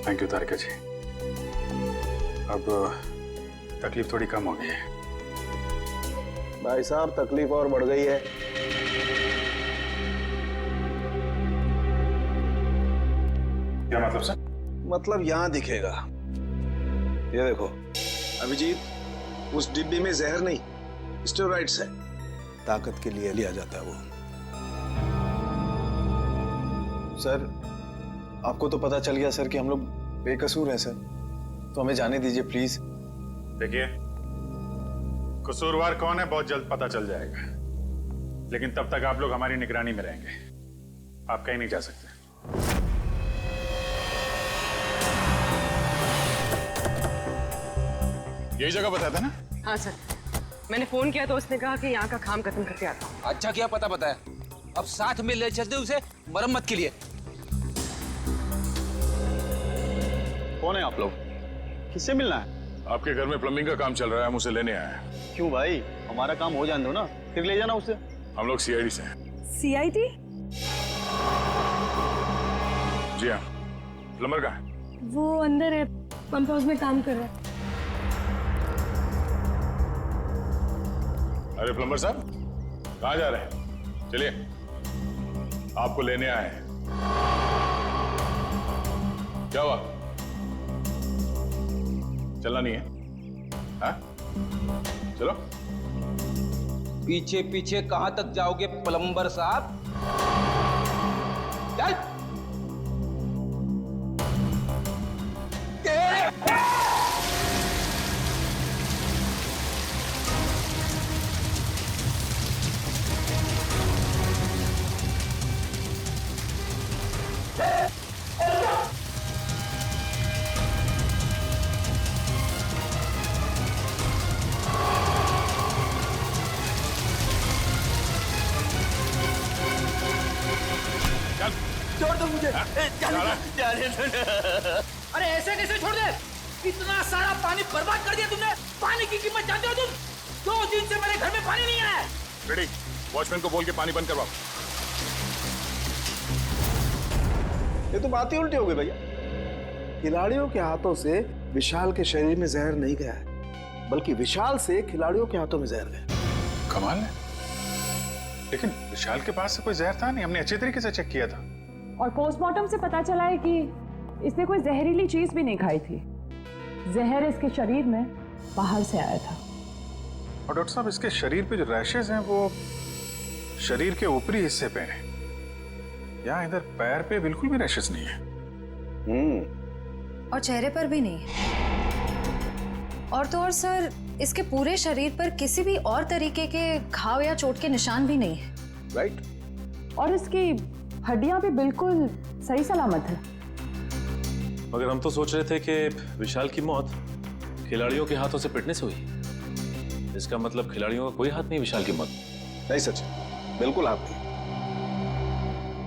Thank you तारिका जी। अब तकलीफ थोड़ी कम हो गई है। भाई साहब तकलीफ और बढ़ गई है। क्या मतलब सर? मतलब यहाँ दिखेगा, ये देखो अभिजीत, उस डिब्बे में जहर नहीं, स्टेरॉइड्स है। ताकत के लिए लिया जाता है वो। सर आपको तो पता चल गया सर कि हम लोग बेकसूर हैं सर, तो हमें जाने दीजिए प्लीज। देखिए, कसूरवार कौन है बहुत जल्द पता चल जाएगा, लेकिन तब तक आप लोग हमारी निगरानी में रहेंगे। आप कहीं नहीं जा सकते। यही जगह बताया था ना? हाँ सर, मैंने फोन किया तो उसने कहा कि यहाँ का काम खत्म करके आता हूँ। अच्छा किया पता बताया, अब साथ में ले चलते उसे मरम्मत के लिए। कौन है आप लोग? किससे मिलना है? आपके घर में प्लम्बिंग का काम चल रहा है, हम उसे लेने आए हैं। क्यों भाई, हमारा काम हो जाने दो ना, फिर ले जाना उसे। हम लोग सीआईडी से हैं। सीआईडी? जी हाँ। प्लम्बर कहाँ है? वो अंदर है, पंप हाउस में काम कर रहा है। अरे प्लम्बर साहब, कहाँ जा रहे हैं? चलिए, आपको लेने आए हैं। क्या हुआ? चलना नहीं है? हाँ? चलो। पीछे पीछे कहां तक जाओगे प्लम्बर साहब? चल। छोड़ दो मुझे। अरे ऐसे कैसे छोड़ दे? इतना सारा पानी बर्बाद कर दिया तुमने। पानी की कीमत जानते हो तुम? 2 दिन से मेरे घर में पानी नहीं आया। रेडी, वॉचमैन को बोल के पानी बंद करवाओ। ये तो बात ही उल्टी हो गई भैया। खिलाड़ियों के हाथों से विशाल के शरीर में जहर नहीं गया है, बल्कि विशाल से खिलाड़ियों के हाथों में जहर गया। कमाल है, लेकिन विशाल के पास से कोई जहर था नहीं। हमने अच्छे तरीके से चेक किया था। और पोस्टमार्टम से पता चला है कि इसने कोई जहरीली चीज भी नहीं खाई थी। जहर इसके शरीर में बाहर से आया था। और डॉक्टर साहब, इसके शरीर पे जो रैशेज हैं वो शरीर के ऊपरी हिस्से पे हैं। यहाँ इधर पैर पे बिल्कुल भी रैशेज नहीं है। और चेहरे पर भी नहीं। और तो और सर, इसके पूरे शरीर पर किसी भी और तरीके के घाव या चोट के निशान भी नहीं है। राइट। और इसकी हड्डियां भी बिल्कुल सही सलामत है। मगर हम तो सोच रहे थे कि विशाल की मौत खिलाड़ियों के हाथों से पिटने से हुई। इसका मतलब खिलाड़ियों का कोई हाथ नहीं विशाल की मौत। नहीं सच, बिल्कुल आप नहीं।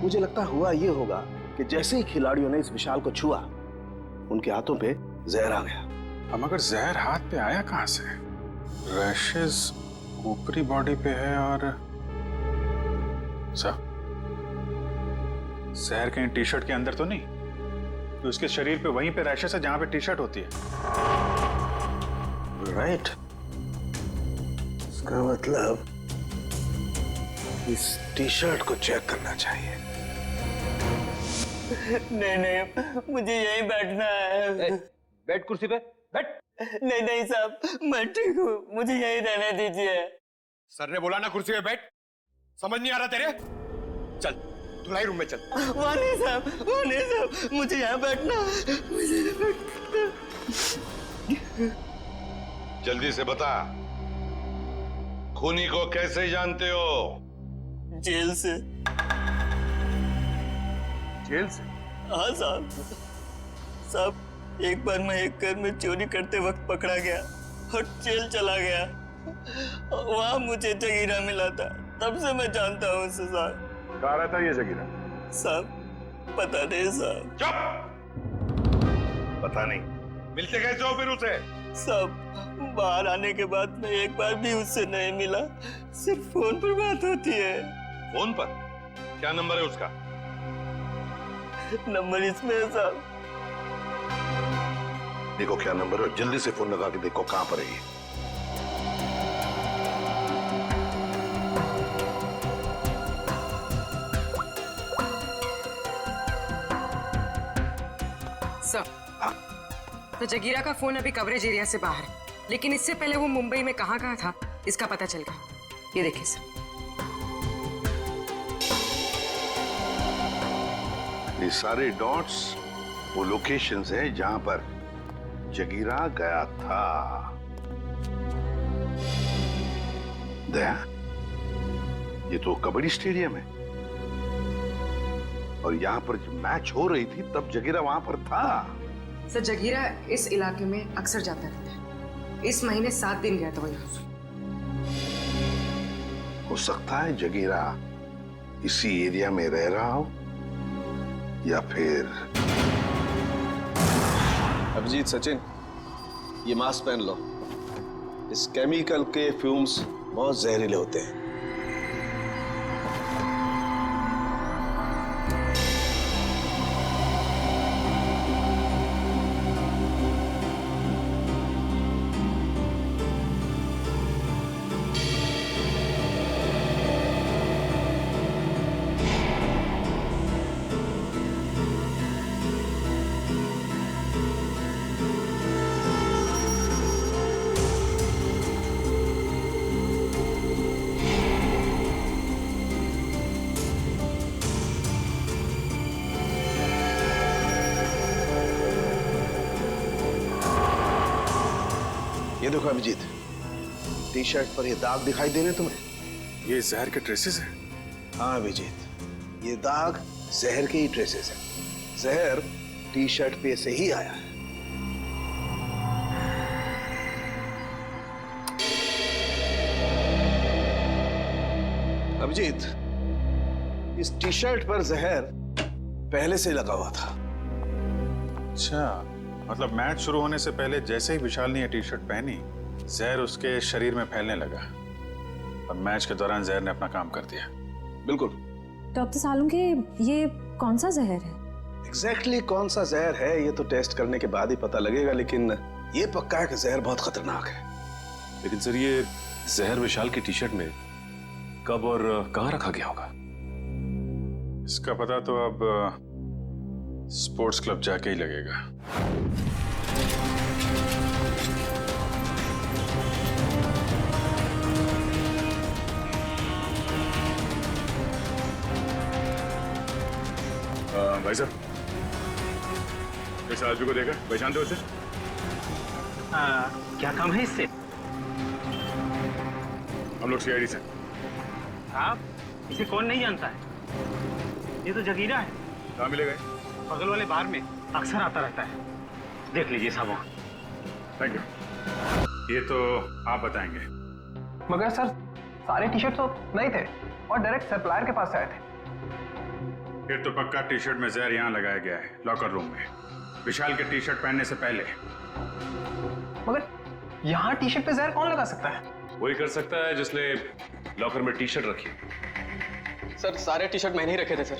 मुझे लगता हुआ ये होगा कि जैसे ही खिलाड़ियों ने इस विशाल को छुआ, उनके हाथों पे जहर आ गया। हम अगर जहर हाथ पे आया कहाँ से? रैशेज ऊपरी बॉडी पे है और सर, जहर कहीं टी शर्ट के अंदर तो नहीं? तो उसके शरीर पे वहीं पे रैशेज है जहां पे टी शर्ट होती है। राइट। इसका मतलब इस टी शर्ट को चेक करना चाहिए। नहीं, मुझे यहीं बैठना है। बैठ कुर्सी पे, बैठ। नहीं साहब, मैं ठीक हूँ, मुझे यहीं रहने दीजिए। सर ने बोला ना कुर्सी पे बैठ। समझ नहीं आ रहा तेरे? चल धुलाई रूम में चल। वहाँ नहीं साहब, मुझे यहाँ बैठना है, मुझे यहाँ बैठना। जल्दी से बता, खूनी को कैसे जानते हो? जेल से। जेल से? हाँ साहब, एक बार मैं एक घर में चोरी करते वक्त पकड़ा गया और जेल चला गया। वहाँ मुझे जगीरा मिला था, तब से मैं जानता हूँ उसे साहब। कहाँ रहता है ये जगीरा? साहब पता नहीं साहब। चुप! पता नहीं, मिलते कैसे हो फिर उसे? साहब बाहर आने के बाद मैं एक बार भी उससे नहीं मिला, सिर्फ फोन पर बात होती है। फोन पर? क्या नंबर है उसका? नंबर इसमें है साहब। देखो क्या नंबर है, जल्दी से फोन लगा के देखो कहां पर है ये। सर, तो जगीरा का फोन अभी कवरेज एरिया से बाहर है, लेकिन इससे पहले वो मुंबई में कहाँ था इसका पता चल गया। ये देखिए सर, ये सारे डॉट्स वो लोकेशंस हैं जहां पर जगीरा गया था। दया, ये तो कबड्डी स्टेडियम है और यहाँ पर जब मैच हो रही थी तब जगीरा वहां पर था। सर जगीरा इस इलाके में अक्सर जाता रहता है। इस महीने 7 दिन गया था वो यहाँ से। हो सकता है जगीरा इसी एरिया में रह रहा हो या फिर। अभिजीत, सचिन, ये मास्क पहन लो। इस केमिकल के फ्यूम्स बहुत जहरीले होते हैं। ये देखो अभिजीत, टी शर्ट पर ये दाग दिखाई दे रहे तुम्हें? ये जहर के ट्रेसेस हैं? हाँ अभिजीत, ये दाग जहर के ही ट्रेसेस हैं। जहर टी शर्ट पे से ही आया है। अभिजीत, इस टी शर्ट पर जहर पहले से लगा हुआ था। अच्छा, मतलब मैच शुरू होने से पहले जैसे ही विशाल ने ये टी शर्ट पहनी, जहर उसके शरीर में फैलने लगा और मैच के दौरान जहर ने अपना काम कर दिया। बिल्कुल। डॉक्टर सालुंके, ये कौन सा जहर है? एग्जैक्टली कौन सा जहर है ये तो टेस्ट करने के बाद ही पता लगेगा, लेकिन ये पक्का है कि जहर बहुत खतरनाक है। लेकिन सर, ये जहर विशाल की टी शर्ट में कब और कहां रखा गया होगा? इसका पता तो अब स्पोर्ट्स क्लब जाके ही लगेगा। भाई साहब, इस आदमी को देखा, पहचानते हो उसे? क्या काम है इससे? हम लोग सीआईडी से। आप इसे कौन नहीं जानता है? ये तो जगीरा है। कहाँ मिलेगा? बगल वाले बार में अक्सर आता रहता है, देख लीजिए साहब। Thank you. ये तो आप बताएंगे। मगर सर, सारे टी शर्ट तो नहीं थे और डायरेक्ट सप्लायर के पास से आए थे। फिर तो पक्का टी शर्ट में जहर यहाँ लगाया गया है, लॉकर रूम में, विशाल के टी शर्ट पहनने से पहले। मगर यहाँ टी शर्ट पे जहर कौन लगा सकता है? वही कर सकता है जिसने लॉकर में टी शर्ट रखी। सर, सारे टी शर्ट मैंने ही रखे थे सर,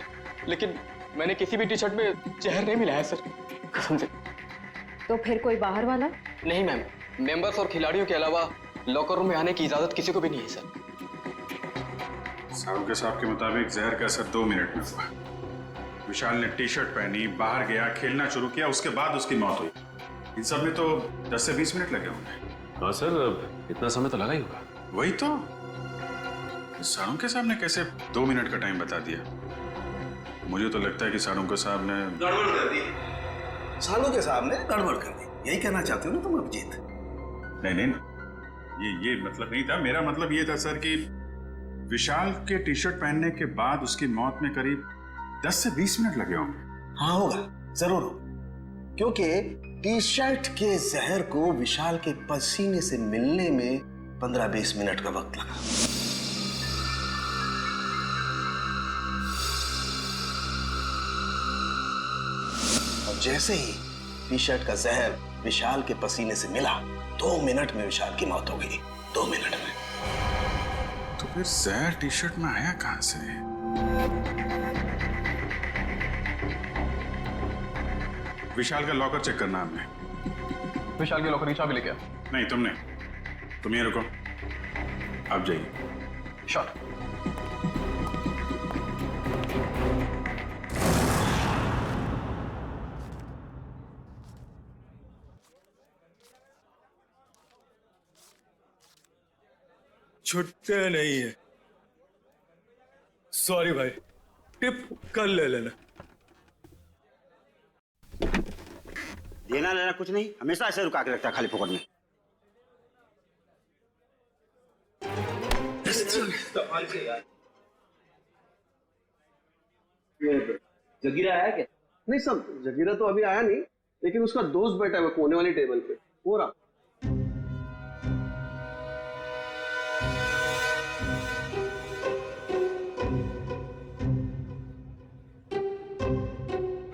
लेकिन मैंने किसी भी टी शर्ट में जहर नहीं मिलाया सर, कसम से। तो फिर कोई बाहर वाला? नहीं मैम, मेंबर्स और खिलाड़ियों के अलावा लॉकर रूम में आने की इजाजत किसी को भी नहीं है सर। साहब के साहब के मुताबिक जहर का असर 2 मिनट में हुआ। विशाल ने टी शर्ट पहनी, बाहर गया, खेलना शुरू किया, उसके बाद उसकी मौत हुई। इन सब में तो 10 से 20 मिनट लगे होंगे। हाँ सर, इतना समय तो लगा ही होगा। वही तो, सालुंके साहब ने कैसे 2 मिनट का टाइम बता दिया? मुझे तो लगता है कि सालुंके साहब ने गड़बड़ कर दी। सालुंके साहब ने गड़बड़ कर दी, यही कहना चाहते हो ना तुम अभिजीत? नहीं, ये मतलब नहीं था। मेरा मतलब ये था सर कि विशाल के टी शर्ट पहनने के बाद उसकी मौत में करीब 10 से 20 मिनट लगे होंगे। हाँ होगा, जरूर होगा, क्योंकि टी शर्ट के जहर को विशाल के पसीने से मिलने में 15-20 मिनट का वक्त लगा। और जैसे ही टी शर्ट का जहर विशाल के पसीने से मिला, 2 मिनट में विशाल की मौत हो गई। 2 मिनट में। तो फिर जहर टी शर्ट में आया कहां से? विशाल का लॉकर चेक करना हमने। विशाल के लॉकर की चाबी लेके आ। नहीं तुम नहीं, तुम ये रुको, आप जाइए। शॉट। छुट्टे नहीं है। सॉरी भाई, टिप कल ले लेना। देना लेना कुछ नहीं, हमेशा ऐसे रुका के रखता है खाली फोकट में। जगीरा आया क्या? नहीं सब, जगीरा तो अभी आया नहीं, लेकिन उसका दोस्त बैठा है कोने वाली टेबल पे, वो रहा।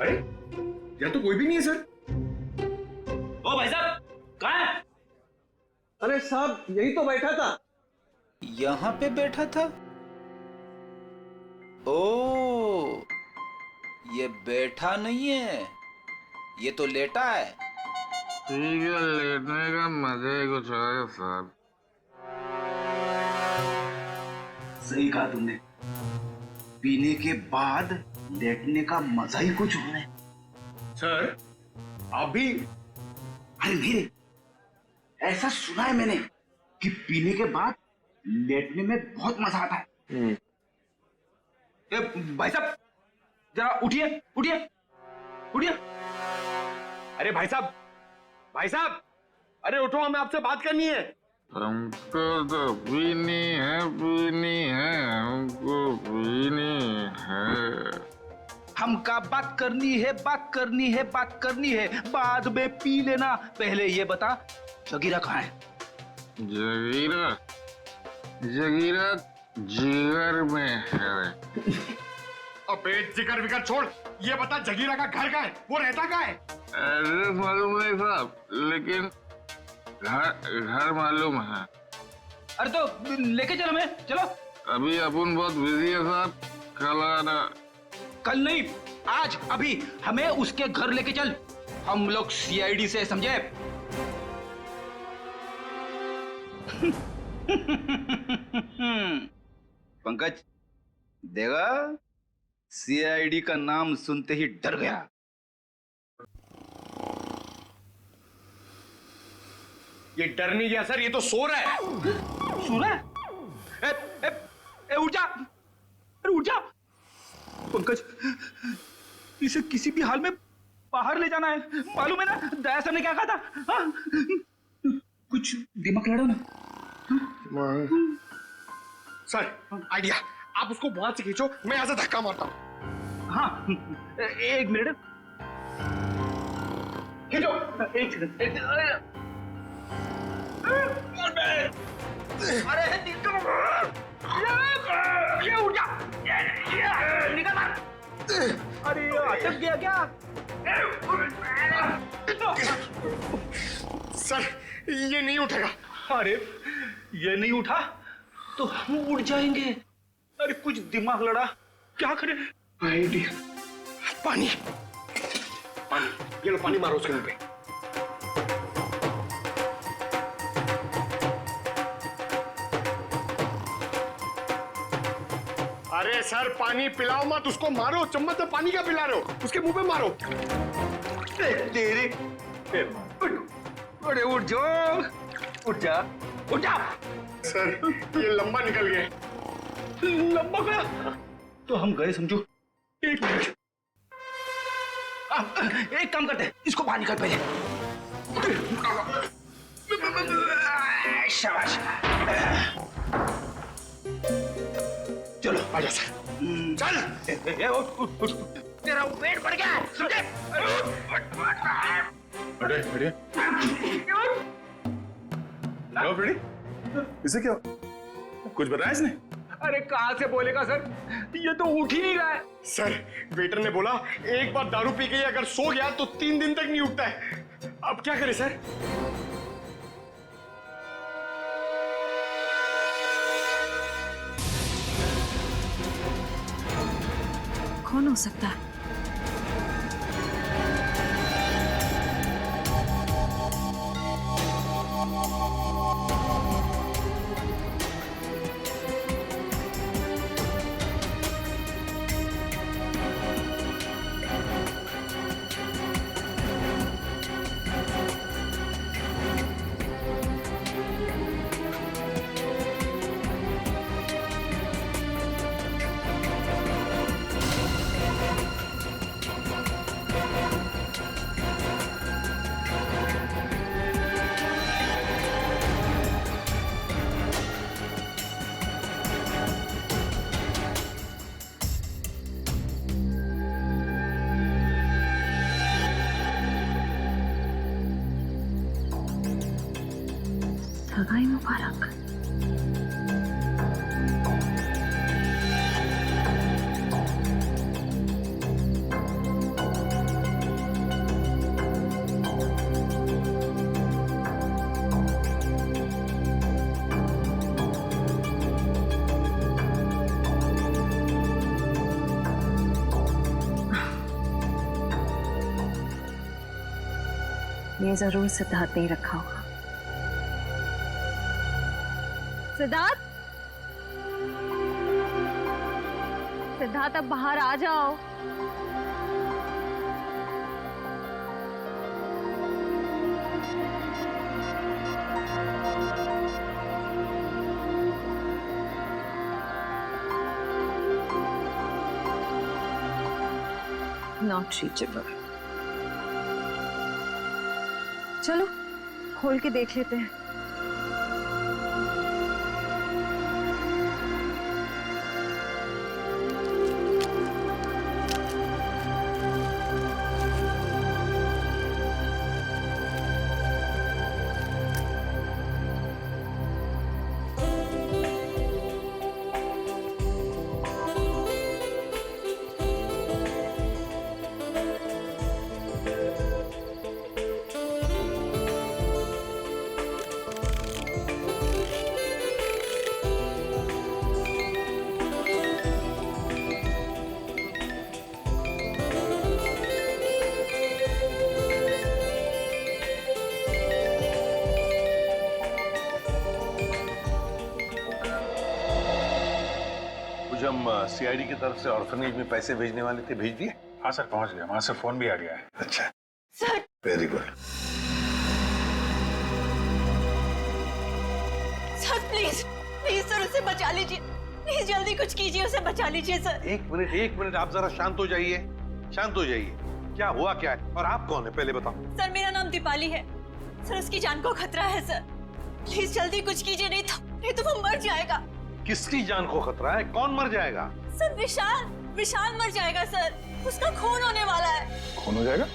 अरे यहाँ तो कोई भी नहीं है सर। ओ भाई साहब, कहाँ है? अरे साहब यही तो बैठा था। यहाँ पे बैठा था? ओ, ये बैठा नहीं है, ये तो लेटा है। ठीक है, लेटने का मजा ही कुछ है साहब। सही कहा तुमने, पीने के बाद लेटने का मजा ही कुछ और है। सर आप भी? अरे नहीं, ऐसा सुना है मैंने कि पीने के बाद लेटने में बहुत मजा आता है। ए, भाई साहब जरा उठिए उठिए उठिए। अरे भाई साहब, भाई साहब, अरे उठो, हमें आपसे बात करनी है। हमको तो पीनी है, हमको पीनी है। हमका बात करनी है, बात करनी है, बात करनी है, बाद में पी लेना। पहले ये बता, जगीरा कहाँ है? जगीरा, जगीरा जिगर में है। अबे जिगर विगर छोड़, ये बता जगीरा का घर कहाँ है, वो रहता कहाँ है? एड्रेस मालूम नहीं साहब, लेकिन घर मालूम है। अरे तो लेके चलो, मैं चलो। अभी अपन बहुत बिजी है साहब, कल आना। कल नहीं, आज, अभी हमें उसके घर लेके चल। हम लोग सीआईडी से, समझे? पंकज देगा, सीआईडी का नाम सुनते ही डर गया। ये डर नहीं गया सर, ये तो सो रहा है। सो रहा है? उठ जा, अरे उठ जा। पंकज, इसे किसी भी हाल में बाहर ले जाना है, मालूम है ना दया सर ने क्या कहा था? हाँ? कुछ दिमाग लड़ा ना। सर आइडिया, आप उसको वहां से खींचो, मैं यहां से धक्का मारता हूं। हाँ, एक मिनट, खींचो। एक सेकंड। अरे ये उठ जा, निकल। अरे अटक गया क्या? सर ये नहीं उठेगा। अरे ये नहीं उठा तो हम उड़ जाएंगे। अरे कुछ दिमाग लड़ा, क्या करें? आइडिया, पानी, पानी, ये लो पानी मारो उसके मुंह पे। अरे सर पानी पिलाओ मत उसको, मारो, चम्मच में पानी क्या पिला रहे हो, उसके मुंह पे मारो। तेरे अरे उठ जाओ, उठ जा, उठ जा। सर ये लंबा निकल गया। लंबा गया तो हम गए समझो। एक मिनट, एक काम करते हैं, इसको बाहर निकल पहले। शाबाश, चलो आजा सर, चल। तेरा पेट बढ़ गया, समझे? अरे अरे इसे क्या, कुछ बताया इसने? अरे कहां से बोलेगा सर, ये तो उठ ही नहीं रहा है। सर वेटर ने बोला एक बार दारू पी के अगर सो गया तो 3 दिन तक नहीं उठता है। अब क्या करें सर? कौन हो सकता है? सगाई मुबारक। ये जरूर सिद्धार्थ ने रखा होगा। सिद्धार्थ, सिद्धार्थ अब बाहर आ जाओ। Not reachable. चलो खोल के देख लेते हैं। हम सीआईडी की तरफ से ऑर्फनेज में पैसे भेजने वाले थे, भेज दिए? हाँ सर, पहुंच गया। वहां से फोन भी आ गया है। अच्छा sir, very good. Sir please please sir उसे बचा लीजिए, प्लीज जल्दी कुछ कीजिए, उसे बचा लीजिए सर। एक मिनट, आप जरा शांत हो जाइए, शांत हो जाइए। क्या हुआ क्या है और आप कौन है पहले बताओ। सर मेरा नाम दीपाली है सर, उसकी जान को खतरा है सर, प्लीज जल्दी कुछ कीजिए, नहीं तो वो मर जाएगा। किसकी जान को खतरा है? कौन मर जाएगा? सर विशाल मर जाएगा सर, उसका खून होने वाला है। खून हो जाएगा?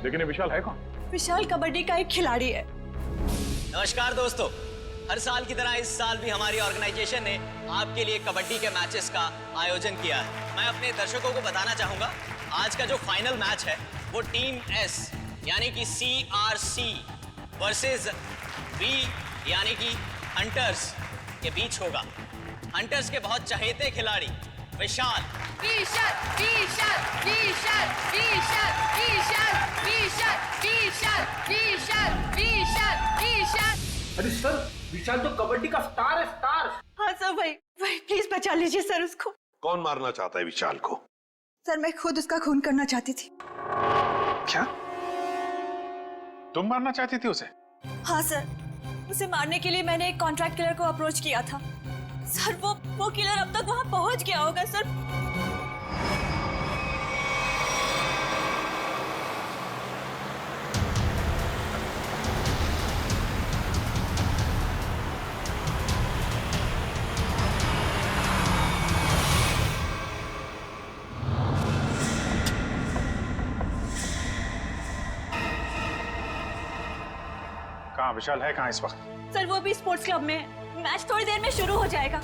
लेकिन ये विशाल है कौन? विशाल कबड्डी का एक खिलाड़ी है। नमस्कार दोस्तों, हर साल की तरह इस साल भी हमारी ऑर्गेनाइजेशन ने आपके लिए कबड्डी के मैचेस का आयोजन किया है। मैं अपने दर्शकों को बताना चाहूंगा, आज का जो फाइनल मैच है वो टीम एस यानी कि CRC वर्सेस B यानी कि हंटर्स के बीच होगा। हंटर्स के बहुत चहेते खिलाड़ी विशाल अरे सर, विशाल तो कबड्डी का स्टार है, स्टार। हाँ सर, भाई प्लीज बचा लीजिए सर उसको। कौन मारना चाहता है विशाल को? सर मैं खुद उसका खून करना चाहती थी। क्या तुम मारना चाहती थी उसे? हाँ सर, उसे मारने के लिए मैंने एक कॉन्ट्रैक्ट किलर को अप्रोच किया था सर। वो किलर अब तक वहां पहुंच गया होगा सर। कहाँ विशाल है? कहाँ इस वक्त? सर वो भी स्पोर्ट्स क्लब में है, मैच थोड़ी देर में शुरू हो जाएगा।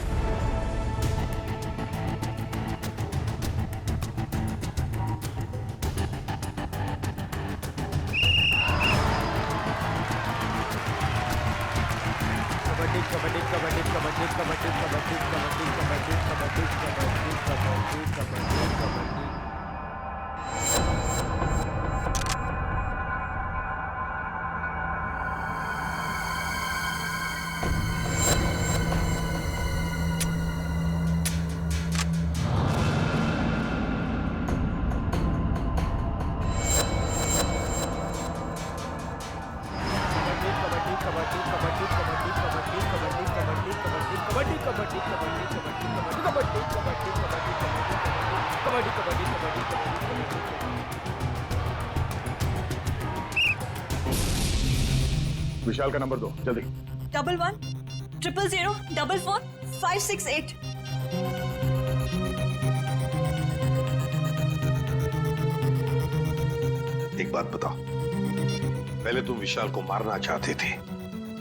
विशाल का नंबर दो जल्दी। 11-000-44-568। एक बात बताओ, पहले तुम विशाल को मारना चाहते थे,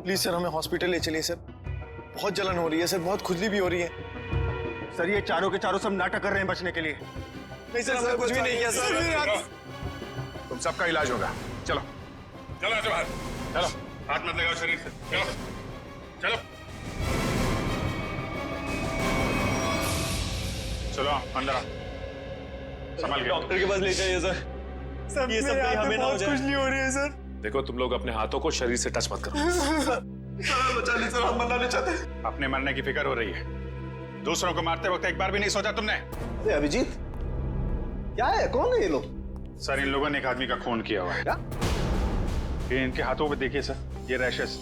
प्लीज सर हमें हॉस्पिटल ले चलिए सर। बहुत जलन हो रही है सर, बहुत खुजली भी हो रही है। सर ये चारों के चारों सब नाटक कर रहे हैं बचने के लिए। नहीं सर, हमने कुछ भी नहीं किया सर। तुम सबका इलाज होगा। चलो चलो ऐसे बाहर चलो, हाथ मत लगाओ शरीर से। चलो चलो चलो अंदर आओ, संभाल के। डॉक्टर के पास ले जाइए सर। सब ये सब कहीं हमें ना हो जाए। खुजली हो रही है सर। देखो तुम लोग अपने हाथों को शरीर से टच मत करो। सर बचा ली सर, हम मरना नहीं चाहते। अपने मरने की फिक्र हो रही है, दूसरों को मारते वक्त एक बार भी नहीं सोचा तुमने? अरे अभिजीत, क्या है? कौन है ये लोग? सर इन लोगों ने एक आदमी का खून किया हुआ है। क्या? ये इनके हाथों पे देखिए सर, ये रैशेस।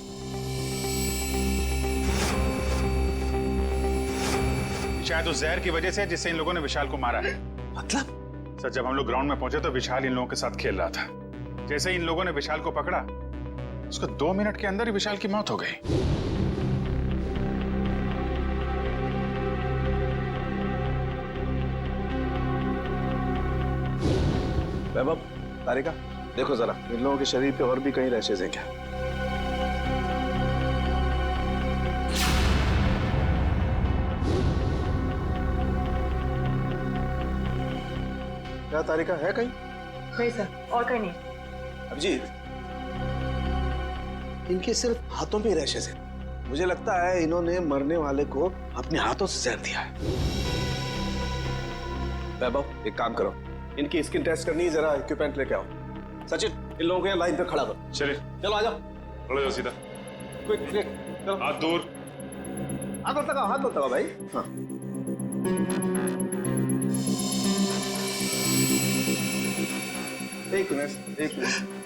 शायद उस जहर की वजह से जिससे इन लोगों ने विशाल को मारा है। मतलब? सर जब हम लोग ग्राउंड में पहुंचे तो विशाल इन लोगों के साथ खेल रहा था। जैसे ही इन लोगों ने विशाल को पकड़ा, उसको 2 मिनट के अंदर ही विशाल की मौत हो गई। वैभव, तारिका, देखो जरा इन लोगों के शरीर पे और भी कहीं रैशेज हैं क्या? क्या तारिका, है कहीं? नहीं सर, और कहीं नहीं। अभिजीत, इनके सिर्फ हाथों पे रैशेज हैं। मुझे लगता है इन्होंने मरने वाले को अपने हाथों से जहर दिया है। वैभव, एक काम करो, इनकी स्किन टेस्ट करनी है, जरा इक्विपमेंट लेके आओ। सचिन, इन लोगों को यहाँ लाइन पे खड़ा करो। चलिए चलो आ जाओ। खड़े हो सीधा। क्विक क्विक, चलो। हाथ दूर। हाथ मत लगाओ, हाथ मत लगाओ भाई। हाँ। एक मिनट, एक मिनट।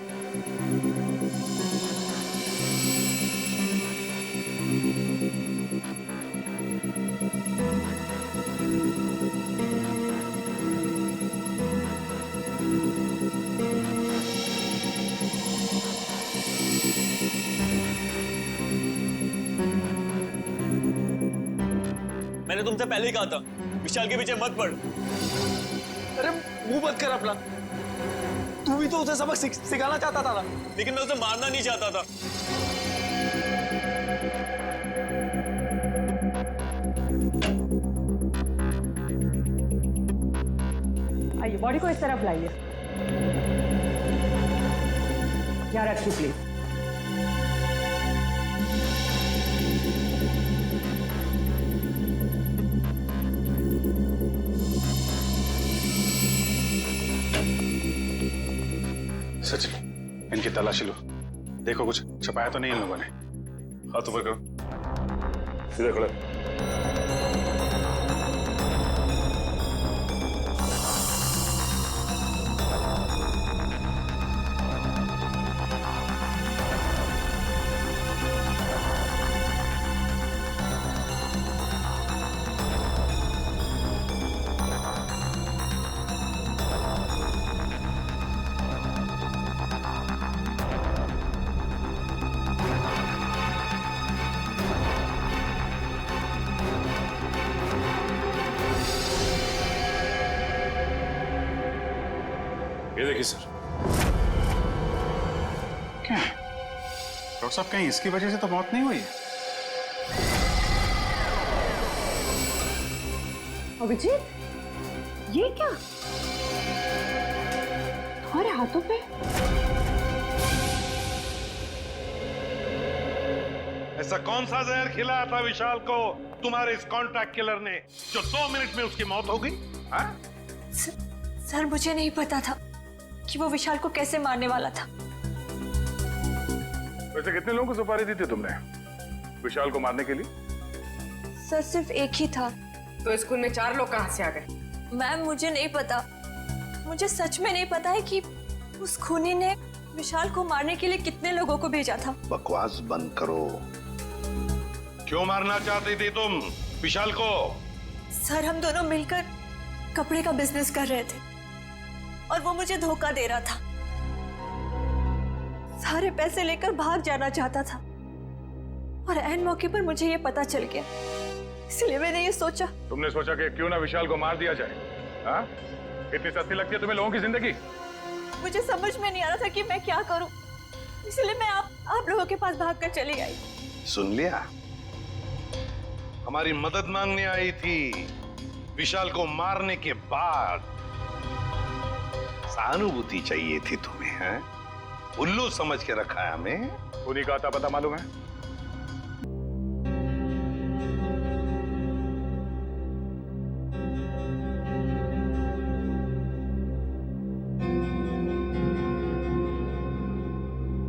मैंने तुमसे पहले ही कहा था विशाल के पीछे मत पड़। अरे मुंह मत कर अपना, तू भी तो उसे सबक सिखाना चाहता था ना। लेकिन मैं उसे मारना नहीं चाहता था। आइए, बॉडी को इस तरफ लाइए। यहाँ रखिए प्लीज। सचिन, इनकी तलाशी लो, देखो कुछ छपाया तो नहीं इन लोगों ने। हाथ ऊपर करो, सीधा खड़े। ये देखिए सर। क्या डॉक्टर साहब, कहीं इसकी वजह से तो मौत नहीं हुई है? अभिजीत, ये क्या तुम्हारे हाथों पे? ऐसा कौन सा जहर खिलाया था विशाल को तुम्हारे इस कॉन्ट्रैक्ट किलर ने जो 2 मिनट में उसकी मौत हो गई? सर मुझे नहीं पता था कि वो विशाल को कैसे मारने वाला था। वैसे कितने लोगों को सुपारी दी थी तुमने विशाल को मारने के लिए? सर सिर्फ एक ही था। तो स्कूल में 4 लोग कहाँ से आ गए? मैम मुझे नहीं पता, मुझे सच में नहीं पता है कि उस खूनी ने विशाल को मारने के लिए कितने लोगों को भेजा था। बकवास बंद करो। क्यों मारना चाहती थी तुम विशाल को? सर हम दोनों मिलकर कपड़े का बिजनेस कर रहे थे और वो मुझे धोखा दे रहा था। सारे पैसे लेकर भाग जाना चाहता था और ऐन मौके पर मुझे ये पता चल गया, इसलिए मैंने ये सोचा। तुमने सोचा कि क्यों ना विशाल को मार दिया जाए? हाँ? इतनी सस्ती लगती है तुम्हें लोगों की जिंदगी? मुझे समझ में नहीं आ रहा था कि मैं क्या करूं, इसलिए मैं आप लोगों के पास भागकर चली आई। सुन लिया, हमारी मदद मांगने आई थी विशाल को मारने के बाद। सहानुभूति चाहिए थी तुम्हें, हैं? उल्लू समझ के रखा है हमें। उन्हीं का आता पता मालूम है?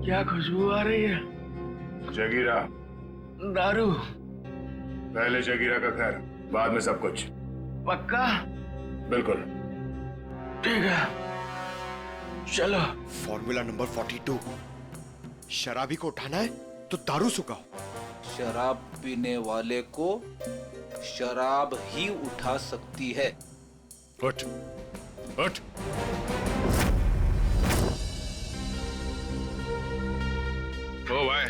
क्या खुशबू आ रही है? जगीरा। दारू। पहले जगीरा का घर, बाद में सब कुछ। पक्का? बिल्कुल। ठीक है, चलो। फॉर्मूला नंबर 42, शराबी को उठाना है तो दारू सुखाओ। शराब पीने वाले को शराब ही उठा सकती है। उठ, उठ। ओ भाई,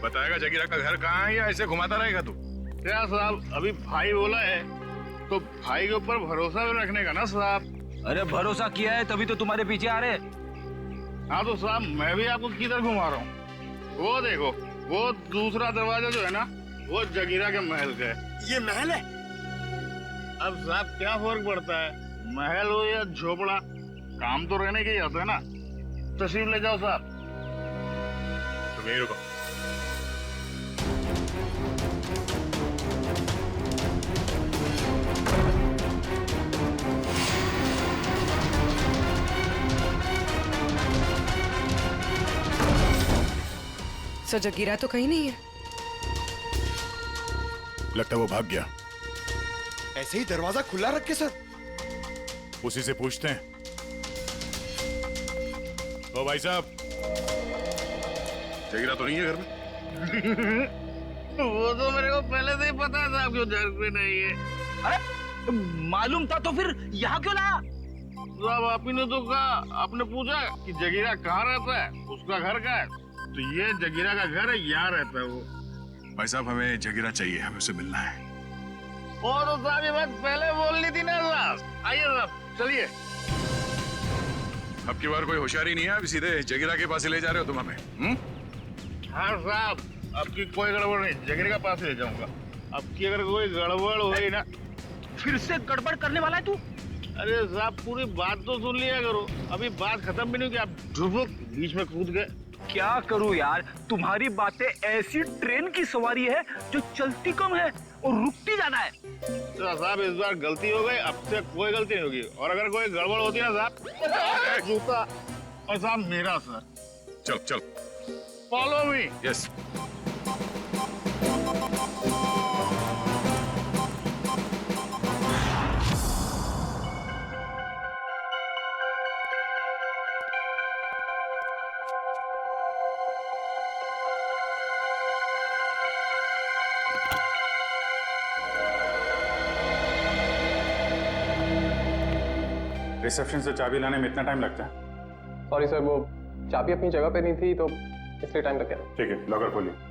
बताएगा जगीरा का घर कहाँ है या ऐसे घुमाता रहेगा तू? क्या साहब, अभी भाई बोला है तो भाई के ऊपर भरोसा भी रखने का ना साहब। अरे भरोसा किया है तभी तो तुम्हारे पीछे आ रहे। हाँ तो साहब, मैं भी आपको किधर घुमा रहा हूँ? वो देखो, वो दूसरा दरवाजा जो है ना, वो जगीरा के महल का है। ये महल है? अब साहब क्या फर्क पड़ता है, महल हो या झोपड़ा, काम तो रहने के ही होता है ना। तशरीफ ले जाओ साहब। तुम यहीं रुको। सर, जगीरा तो कहीं नहीं है। लगता है वो भाग गया। ऐसे ही दरवाजा खुला रख के सर। उसी से पूछते हैं। ओ भाई साहब, जगीरा तो नहीं है घर में? वो तो मेरे को पहले से ही पता था आपको घर पे नहीं है। अरे मालूम था तो फिर यहाँ क्यों लाया? साहब आप ही ने तो कहा, आपने पूछा कि जगीरा कहाँ रहता है, उसका घर कहाँ है, तो ये जगीरा का घर है, यहाँ रहता है वो। भाई साहब, हमें जगीरा चाहिए, हमें उससे मिलना है। ओ तो साहब ये बात पहले बोलनी थी ना साहब। आइए साहब, चलिए। अब की बार कोई होशियारी नहीं है, अभी सीधे जगीरा के पास ही ले जा रहे हो तुम हमें? हाँ साहब, अब की कोई गड़बड़ नहीं, जगीरा के पास ले जाऊंगा। अब की अगर कोई गड़बड़ हुई ना। फिर से गड़बड़ करने वाला है तू? अरे साहब, पूरी बात तो सुन लिया करो, अभी बात खत्म भी नहीं की आप ढुबुक बीच में कूद गए। क्या करूं यार, तुम्हारी बातें ऐसी ट्रेन की सवारी है जो चलती कम है और रुकती ज्यादा है। तो साहब इस बार गलती हो गई, अब से कोई गलती नहीं होगी, और अगर कोई गड़बड़ होती ना साहब, जूता और साहब मेरा सर। चल चल, फॉलो मी। यस। रिसेप्शन से चाबी लाने में इतना टाइम लगता है? सॉरी सर, वो चाबी अपनी जगह पे नहीं थी तो इसलिए टाइम लग गया। ठीक है, लॉकर खोलिए।